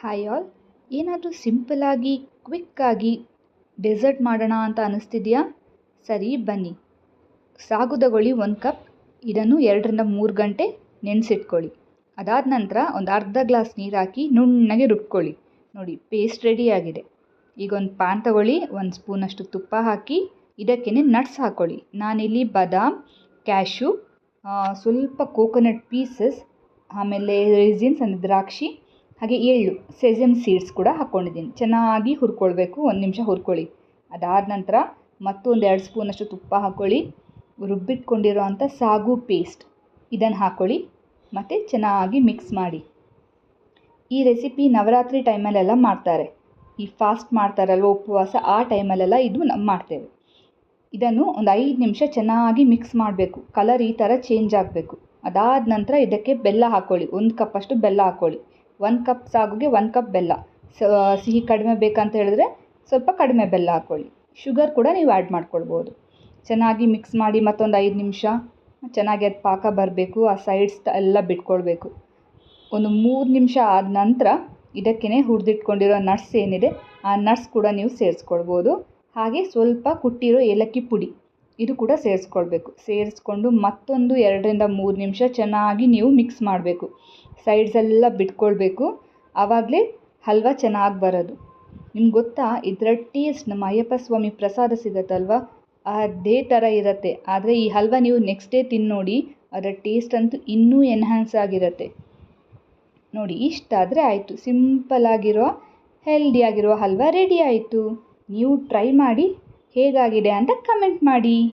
Hi all. ಏನಾದರೂ ಸಿಂಪಲ್ಲಾಗಿ ಕ್ವಿಕ್ಕಾಗಿ dessert ಮಾಡೋಣ ಅಂತ ಅನ್ನಿಸ್ತಿದೆಯಾ? ಸರಿ ಬನ್ನಿ. ಸಾಗು ತಗೊಳ್ಳಿ 1 ಕಪ್. ಇದನ್ನು 2-3 ಗಂಟೆ ನೆನೆಸಿಟ್ಕೊಳ್ಳಿ. ಅದಾದ ನಂತರ ಒಂದು ಅರ್ಧ ಗ್ಲಾಸ್ ನೀರು ಹಾಕಿ ನುಣ್ಣಗೆ ರುಬ್ಕೊಳ್ಳಿ. ನೋಡಿ, ಪೇಸ್ಟ್ ರೆಡಿಯಾಗಿದೆ. ಈಗ ಒಂದು ಪ್ಯಾನ್ ತಗೊಳ್ಳಿ, 1 ಸ್ಪೂನಷ್ಟು ತುಪ್ಪ ಹಾಕಿ ಇದಕ್ಕೇ ನಟ್ಸ್ ಹಾಕ್ಕೊಳ್ಳಿ. ನಾನಿಲ್ಲಿ ಬಾದಾಮ್, ಕ್ಯಾಶ್ಯೂ, ಸ್ವಲ್ಪ ಕೋಕೋನಟ್ ಪೀಸಸ್, ಆಮೇಲೆ ರೇಸಿನ್ಸ್ ಅಂದರೆ ದ್ರಾಕ್ಷಿ, ಹಾಗೆ ಎಳ್ಳು, ಸೆಸಮ್ ಸೀಡ್ಸ್ ಕೂಡ ಹಾಕ್ಕೊಂಡಿದ್ದೀನಿ. ಚೆನ್ನಾಗಿ ಹುರ್ಕೊಳ್ಬೇಕು. 1 ನಿಮಿಷ ಹುರ್ಕೊಳ್ಳಿ. ಅದಾದ ನಂತರ ಮತ್ತೊಂದು 2 ಸ್ಪೂನಷ್ಟು ತುಪ್ಪ ಹಾಕ್ಕೊಳ್ಳಿ. ರುಬ್ಬಿಟ್ಕೊಂಡಿರೋ ಅಂಥ ಸಾಗು ಪೇಸ್ಟ್ ಇದನ್ನು ಹಾಕ್ಕೊಳ್ಳಿ ಮತ್ತು ಚೆನ್ನಾಗಿ ಮಿಕ್ಸ್ ಮಾಡಿ. ಈ ರೆಸಿಪಿ ನವರಾತ್ರಿ ಟೈಮಲ್ಲೆಲ್ಲ ಮಾಡ್ತಾರೆ. ಈ ಫಾಸ್ಟ್ ಮಾಡ್ತಾರಲ್ವ, ಉಪವಾಸ, ಆ ಟೈಮಲ್ಲೆಲ್ಲ ಇದು ಮಾಡ್ತೇವೆ. ಇದನ್ನು ಒಂದು 5 ನಿಮಿಷ ಚೆನ್ನಾಗಿ ಮಿಕ್ಸ್ ಮಾಡಬೇಕು. ಕಲರ್ ಈ ಥರ ಚೇಂಜ್ ಆಗಬೇಕು. ಅದಾದ ನಂತರ ಇದಕ್ಕೆ ಬೆಲ್ಲ ಹಾಕ್ಕೊಳ್ಳಿ. 1 ಕಪ್ಪಷ್ಟು ಬೆಲ್ಲ ಹಾಕ್ಕೊಳ್ಳಿ. 1 ಕಪ್ ಸಾಗುಗೆ 1 ಕಪ್ ಬೆಲ್ಲ. ಸಿಹಿ ಕಡಿಮೆ ಬೇಕಂತ ಹೇಳಿದ್ರೆ ಸ್ವಲ್ಪ ಕಡಿಮೆ ಬೆಲ್ಲ ಹಾಕ್ಕೊಳ್ಳಿ. ಶುಗರ್ ಕೂಡ ನೀವು ಆ್ಯಡ್ ಮಾಡ್ಕೊಳ್ಬೋದು. ಚೆನ್ನಾಗಿ ಮಿಕ್ಸ್ ಮಾಡಿ ಮತ್ತೊಂದು 5 ನಿಮಿಷ ಚೆನ್ನಾಗಿ ಅದು ಪಾಕ ಬರಬೇಕು. ಆ ಸೈಡ್ಸ್ ಎಲ್ಲ ಬಿಟ್ಕೊಳ್ಬೇಕು. ಒಂದು 3 ನಿಮಿಷ ಆದ ನಂತರ ಇದಕ್ಕೇ ಹುರಿದಿಟ್ಕೊಂಡಿರೋ ನಟ್ಸ್ ಏನಿದೆ ಆ ನಟ್ಸ್ ಕೂಡ ನೀವು ಸೇರಿಸ್ಕೊಳ್ಬೋದು. ಹಾಗೆ ಸ್ವಲ್ಪ ಕುಟ್ಟಿರೋ ಏಲಕ್ಕಿ ಪುಡಿ ಇದು ಕೂಡ ಸೇರಿಸ್ಕೊಳ್ಬೇಕು. ಸೇರಿಸ್ಕೊಂಡು ಮತ್ತೊಂದು 2-3 ನಿಮಿಷ ಚೆನ್ನಾಗಿ ನೀವು ಮಿಕ್ಸ್ ಮಾಡಬೇಕು. ಸೈಡ್ಸೆಲ್ಲ ಬಿಟ್ಕೊಳ್ಬೇಕು. ಆವಾಗಲೇ ಹಲ್ವಾ ಚೆನ್ನಾಗಿ ಬರೋದು. ನಿಮ್ಗೆ ಗೊತ್ತಾ, ಇದರ ಟೇಸ್ಟ್ ನಮ್ಮ ಅಯ್ಯಪ್ಪ ಸ್ವಾಮಿ ಪ್ರಸಾದ ಸಿಗುತ್ತಲ್ವ, ಅದೇ ಥರ ಇರುತ್ತೆ. ಆದರೆ ಈ ಹಲ್ವಾ ನೀವು ನೆಕ್ಸ್ಟ್ ಡೇ ತಿಂದು ನೋಡಿ, ಅದರ ಟೇಸ್ಟ್ ಅಂತೂ ಇನ್ನೂ ಎನ್ಹ್ಯಾನ್ಸ್ ಆಗಿರುತ್ತೆ. ನೋಡಿ, ಇಷ್ಟಾದರೆ ಆಯಿತು. ಸಿಂಪಲ್ಲಾಗಿರೋ ಹೆಲ್ದಿಯಾಗಿರೋ ಹಲ್ವಾ ರೆಡಿ ಆಯಿತು. ನೀವು ಟ್ರೈ ಮಾಡಿ ಹೇಗಾಗಿದೆ ಅಂತ ಕಮೆಂಟ್ ಮಾಡಿ.